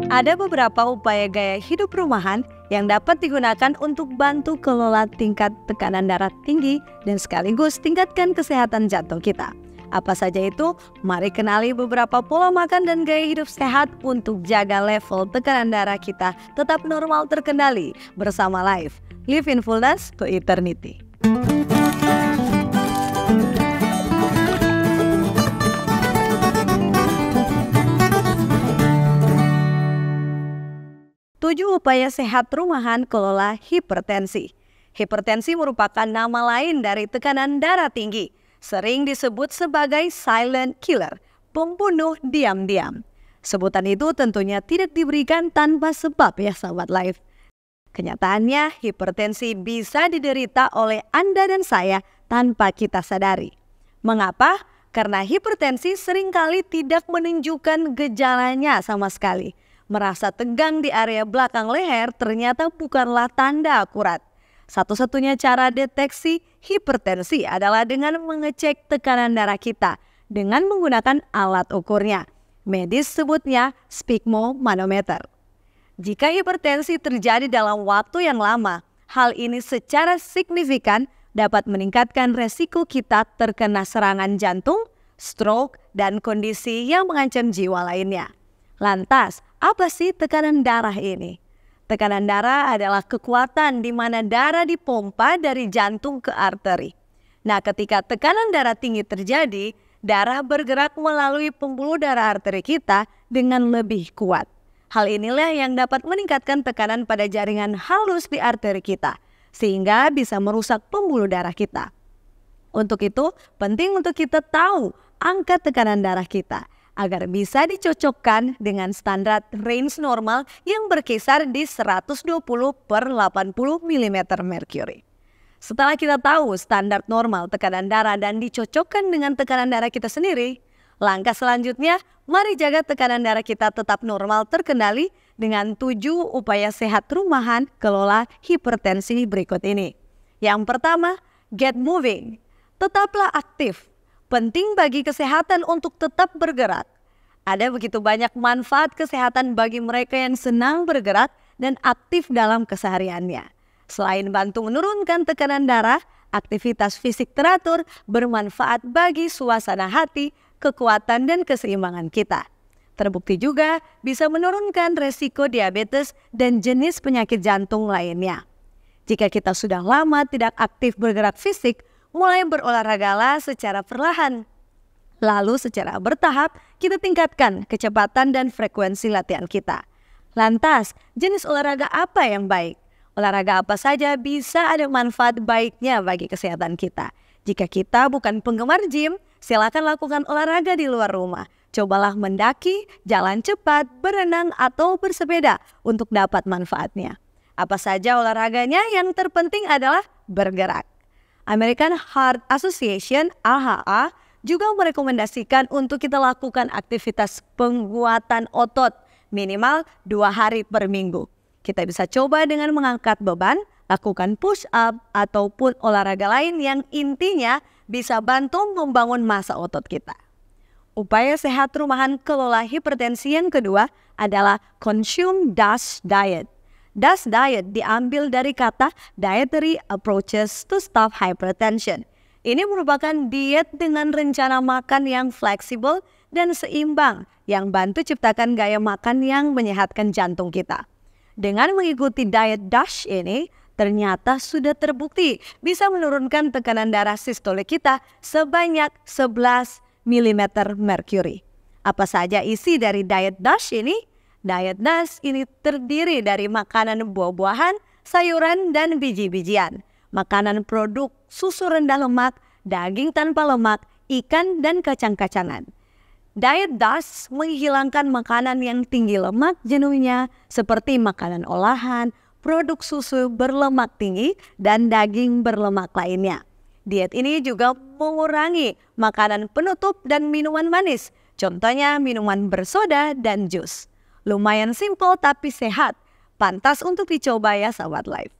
Ada beberapa upaya gaya hidup rumahan yang dapat digunakan untuk bantu kelola tingkat tekanan darah tinggi dan sekaligus tingkatkan kesehatan jantung kita. Apa saja itu? Mari kenali beberapa pola makan dan gaya hidup sehat untuk jaga level tekanan darah kita tetap normal terkendali bersama Life. Live in Fullness to Eternity. 7 upaya sehat rumahan kelola hipertensi. Hipertensi merupakan nama lain dari tekanan darah tinggi. Sering disebut sebagai silent killer, pembunuh diam-diam. Sebutan itu tentunya tidak diberikan tanpa sebab ya sahabat Life. Kenyataannya hipertensi bisa diderita oleh Anda dan saya tanpa kita sadari. Mengapa? Karena hipertensi seringkali tidak menunjukkan gejalanya sama sekali. Merasa tegang di area belakang leher ternyata bukanlah tanda akurat. Satu-satunya cara deteksi hipertensi adalah dengan mengecek tekanan darah kita dengan menggunakan alat ukurnya. Medis sebutnya sphygmomanometer. Jika hipertensi terjadi dalam waktu yang lama, hal ini secara signifikan dapat meningkatkan resiko kita terkena serangan jantung, stroke, dan kondisi yang mengancam jiwa lainnya. Lantas, apa sih tekanan darah ini? Tekanan darah adalah kekuatan di mana darah dipompa dari jantung ke arteri. Nah, ketika tekanan darah tinggi terjadi, darah bergerak melalui pembuluh darah arteri kita dengan lebih kuat. Hal inilah yang dapat meningkatkan tekanan pada jaringan halus di arteri kita, sehingga bisa merusak pembuluh darah kita. Untuk itu, penting untuk kita tahu angka tekanan darah kita, agar bisa dicocokkan dengan standar range normal yang berkisar di 120/80 mm merkuri. Setelah kita tahu standar normal tekanan darah dan dicocokkan dengan tekanan darah kita sendiri, langkah selanjutnya, mari jaga tekanan darah kita tetap normal terkendali dengan 7 upaya sehat rumahan kelola hipertensi berikut ini. Yang pertama, get moving. Tetaplah aktif. Penting bagi kesehatan untuk tetap bergerak. Ada begitu banyak manfaat kesehatan bagi mereka yang senang bergerak dan aktif dalam kesehariannya. Selain bantu menurunkan tekanan darah, aktivitas fisik teratur bermanfaat bagi suasana hati, kekuatan, dan keseimbangan kita. Terbukti juga bisa menurunkan resiko diabetes dan jenis penyakit jantung lainnya. Jika kita sudah lama tidak aktif bergerak fisik, mulai berolahragalah secara perlahan. Lalu secara bertahap kita tingkatkan kecepatan dan frekuensi latihan kita. Lantas, jenis olahraga apa yang baik? Olahraga apa saja bisa ada manfaat baiknya bagi kesehatan kita. Jika kita bukan penggemar gym, silakan lakukan olahraga di luar rumah. Cobalah mendaki, jalan cepat, berenang, atau bersepeda untuk dapat manfaatnya. Apa saja olahraganya? Yang terpenting adalah bergerak. American Heart Association (AHA) juga merekomendasikan untuk kita lakukan aktivitas penguatan otot minimal 2 hari per minggu. Kita bisa coba dengan mengangkat beban, lakukan push up, ataupun olahraga lain yang intinya bisa bantu membangun massa otot kita. Upaya sehat rumahan kelola hipertensi yang kedua adalah consume DASH diet. DASH diet diambil dari kata Dietary Approaches to Stop Hypertension. Ini merupakan diet dengan rencana makan yang fleksibel dan seimbang yang bantu ciptakan gaya makan yang menyehatkan jantung kita. Dengan mengikuti diet DASH ini, ternyata sudah terbukti bisa menurunkan tekanan darah sistolik kita sebanyak 11 mm merkuri. Apa saja isi dari diet DASH ini? Diet DASH ini terdiri dari makanan buah-buahan, sayuran, dan biji-bijian. Makanan produk susu rendah lemak, daging tanpa lemak, ikan, dan kacang-kacangan. Diet DASH menghilangkan makanan yang tinggi lemak jenuhnya seperti makanan olahan, produk susu berlemak tinggi, dan daging berlemak lainnya. Diet ini juga mengurangi makanan penutup dan minuman manis, contohnya minuman bersoda dan jus. Lumayan simpel tapi sehat, pantas untuk dicoba ya sahabat Life.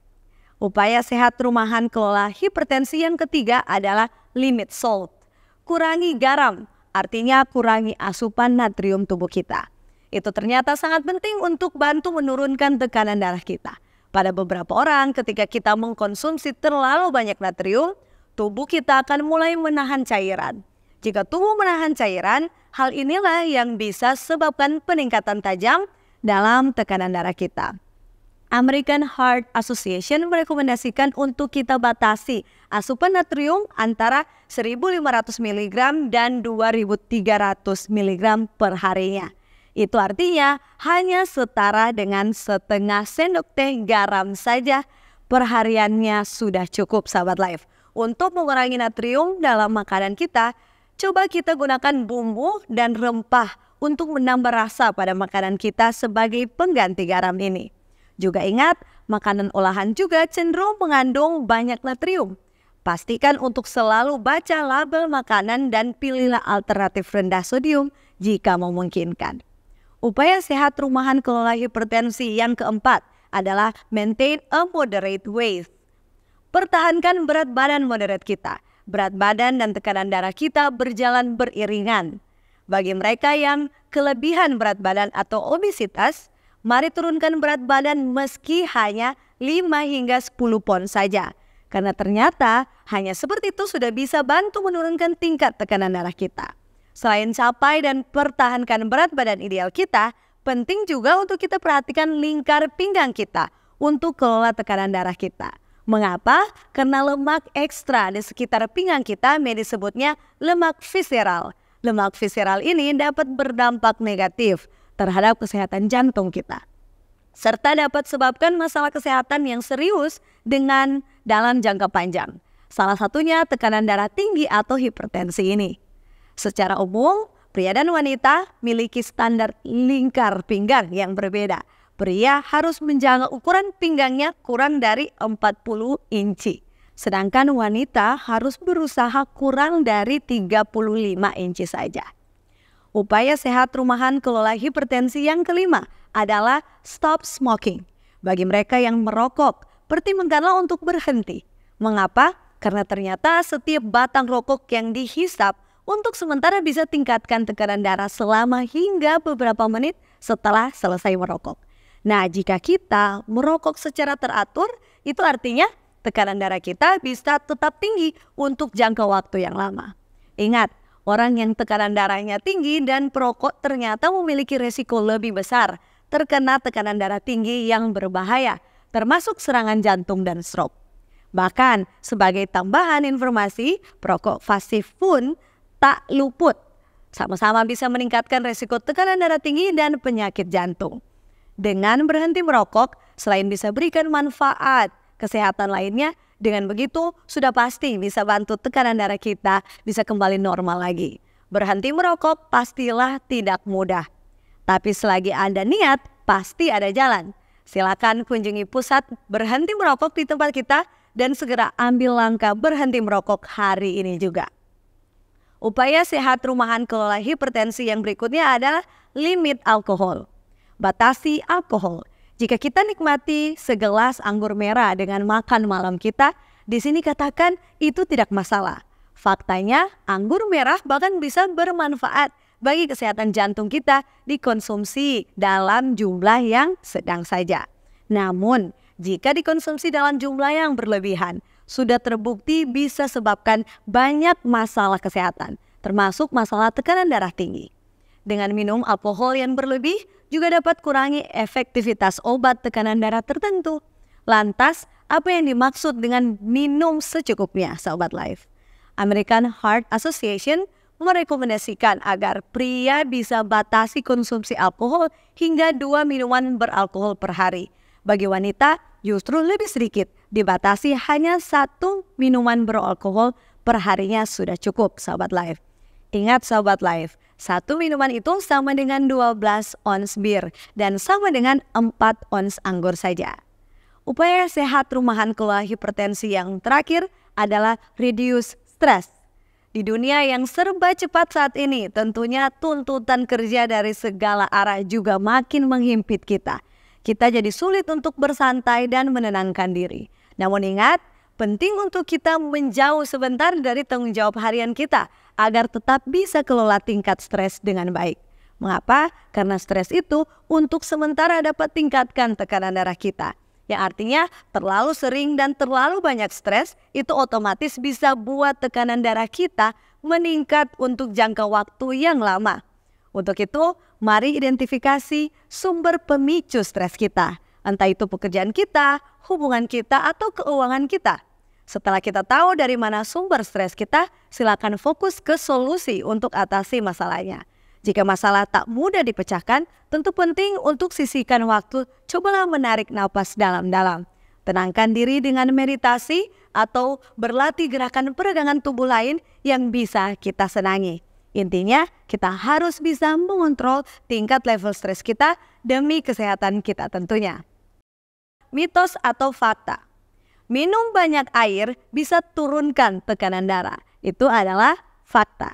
Upaya sehat rumahan kelola hipertensi yang ketiga adalah limit salt. Kurangi garam, artinya kurangi asupan natrium tubuh kita. Itu ternyata sangat penting untuk bantu menurunkan tekanan darah kita. Pada beberapa orang, ketika kita mengkonsumsi terlalu banyak natrium, tubuh kita akan mulai menahan cairan. Jika tubuh menahan cairan, hal inilah yang bisa sebabkan peningkatan tajam dalam tekanan darah kita. American Heart Association merekomendasikan untuk kita batasi asupan natrium antara 1.500 mg dan 2.300 mg per harinya. Itu artinya hanya setara dengan setengah sendok teh garam saja perhariannya sudah cukup, sahabat Life. Untuk mengurangi natrium dalam makanan kita, coba kita gunakan bumbu dan rempah untuk menambah rasa pada makanan kita sebagai pengganti garam ini. Juga ingat, makanan olahan juga cenderung mengandung banyak natrium. Pastikan untuk selalu baca label makanan dan pilihlah alternatif rendah sodium jika memungkinkan. Upaya sehat rumahan kelola hipertensi yang keempat adalah maintain a moderate weight. Pertahankan berat badan moderat kita. Berat badan dan tekanan darah kita berjalan beriringan. Bagi mereka yang kelebihan berat badan atau obesitas, mari turunkan berat badan meski hanya 5 hingga 10 pon saja. Karena ternyata hanya seperti itu sudah bisa bantu menurunkan tingkat tekanan darah kita. Selain capai dan pertahankan berat badan ideal kita, penting juga untuk kita perhatikan lingkar pinggang kita untuk kelola tekanan darah kita. Mengapa? Karena lemak ekstra di sekitar pinggang kita disebutnya lemak visceral. Lemak visceral ini dapat berdampak negatif terhadap kesehatan jantung kita, serta dapat sebabkan masalah kesehatan yang serius dalam jangka panjang. Salah satunya tekanan darah tinggi atau hipertensi ini. Secara umum, pria dan wanita memiliki standar lingkar pinggang yang berbeda. Pria harus menjaga ukuran pinggangnya kurang dari 40 inci. Sedangkan wanita harus berusaha kurang dari 35 inci saja. Upaya sehat rumahan kelola hipertensi yang kelima adalah stop smoking. Bagi mereka yang merokok, pertimbangkanlah untuk berhenti. Mengapa? Karena ternyata setiap batang rokok yang dihisap untuk sementara bisa tingkatkan tekanan darah selama hingga beberapa menit setelah selesai merokok. Nah, jika kita merokok secara teratur, itu artinya tekanan darah kita bisa tetap tinggi untuk jangka waktu yang lama. Ingat, orang yang tekanan darahnya tinggi dan perokok ternyata memiliki resiko lebih besar terkena tekanan darah tinggi yang berbahaya, termasuk serangan jantung dan stroke. Bahkan, sebagai tambahan informasi, perokok pasif pun tak luput. Sama-sama bisa meningkatkan resiko tekanan darah tinggi dan penyakit jantung. Dengan berhenti merokok, selain bisa berikan manfaat kesehatan lainnya, dengan begitu sudah pasti bisa bantu tekanan darah kita bisa kembali normal lagi. Berhenti merokok pastilah tidak mudah. Tapi selagi Anda niat, pasti ada jalan. Silakan kunjungi pusat berhenti merokok di tempat kita dan segera ambil langkah berhenti merokok hari ini juga. Upaya sehat rumahan kelola hipertensi yang berikutnya adalah limit alkohol. Batasi alkohol. Jika kita nikmati segelas anggur merah dengan makan malam kita, di sini katakan itu tidak masalah. Faktanya, anggur merah bahkan bisa bermanfaat bagi kesehatan jantung kita dikonsumsi dalam jumlah yang sedang saja. Namun, jika dikonsumsi dalam jumlah yang berlebihan, sudah terbukti bisa sebabkan banyak masalah kesehatan, termasuk masalah tekanan darah tinggi. Dengan minum alkohol yang berlebih, juga dapat kurangi efektivitas obat tekanan darah tertentu. Lantas, apa yang dimaksud dengan minum secukupnya, sahabat Life? American Heart Association merekomendasikan agar pria bisa batasi konsumsi alkohol hingga 2 minuman beralkohol per hari. Bagi wanita, justru lebih sedikit, dibatasi hanya 1 minuman beralkohol per harinya sudah cukup, sahabat Life. Ingat sahabat Life, 1 minuman itu sama dengan 12 ons bir dan sama dengan 4 ons anggur saja. Upaya sehat rumahan kelola hipertensi yang terakhir adalah reduce stress. Di dunia yang serba cepat saat ini, tentunya tuntutan kerja dari segala arah juga makin menghimpit kita. Kita jadi sulit untuk bersantai dan menenangkan diri. Namun ingat, penting untuk kita menjauh sebentar dari tanggung jawab harian kita agar tetap bisa kelola tingkat stres dengan baik. Mengapa? Karena stres itu untuk sementara dapat tingkatkan tekanan darah kita. Yang artinya terlalu sering dan terlalu banyak stres itu otomatis bisa buat tekanan darah kita meningkat untuk jangka waktu yang lama. Untuk itu, mari identifikasi sumber pemicu stres kita. Entah itu pekerjaan kita, hubungan kita, atau keuangan kita. Setelah kita tahu dari mana sumber stres kita, silakan fokus ke solusi untuk atasi masalahnya. Jika masalah tak mudah dipecahkan, tentu penting untuk sisihkan waktu, cobalah menarik napas dalam-dalam. Tenangkan diri dengan meditasi atau berlatih gerakan peregangan tubuh lain yang bisa kita senangi. Intinya, kita harus bisa mengontrol tingkat level stres kita demi kesehatan kita tentunya. Mitos atau fakta. Minum banyak air bisa turunkan tekanan darah. Itu adalah fakta.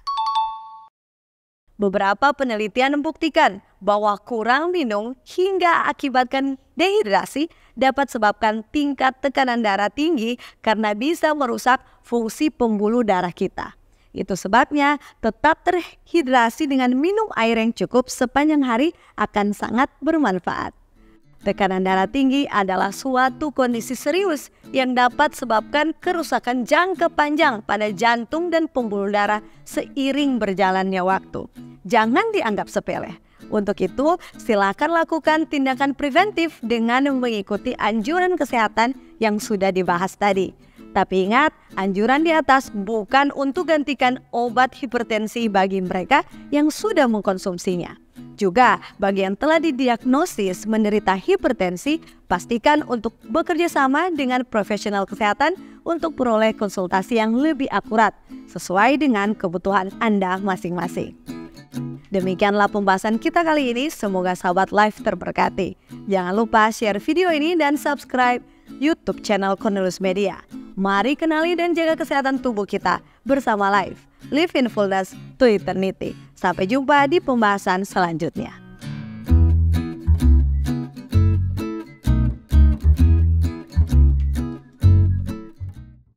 Beberapa penelitian membuktikan bahwa kurang minum hingga akibatkan dehidrasi dapat sebabkan tingkat tekanan darah tinggi karena bisa merusak fungsi pembuluh darah kita. Itu sebabnya tetap terhidrasi dengan minum air yang cukup sepanjang hari akan sangat bermanfaat. Tekanan darah tinggi adalah suatu kondisi serius yang dapat sebabkan kerusakan jangka panjang pada jantung dan pembuluh darah seiring berjalannya waktu. Jangan dianggap sepele. Untuk itu, silakan lakukan tindakan preventif dengan mengikuti anjuran kesehatan yang sudah dibahas tadi. Tapi ingat, anjuran di atas bukan untuk gantikan obat hipertensi bagi mereka yang sudah mengkonsumsinya. Juga bagi yang telah didiagnosis menderita hipertensi, pastikan untuk bekerja sama dengan profesional kesehatan untuk peroleh konsultasi yang lebih akurat sesuai dengan kebutuhan Anda masing-masing. Demikianlah pembahasan kita kali ini, semoga sahabat Life terberkati. Jangan lupa share video ini dan subscribe YouTube channel Cornelius Media. Mari kenali dan jaga kesehatan tubuh kita bersama Life. Live in fullness to eternity. Sampai jumpa di pembahasan selanjutnya.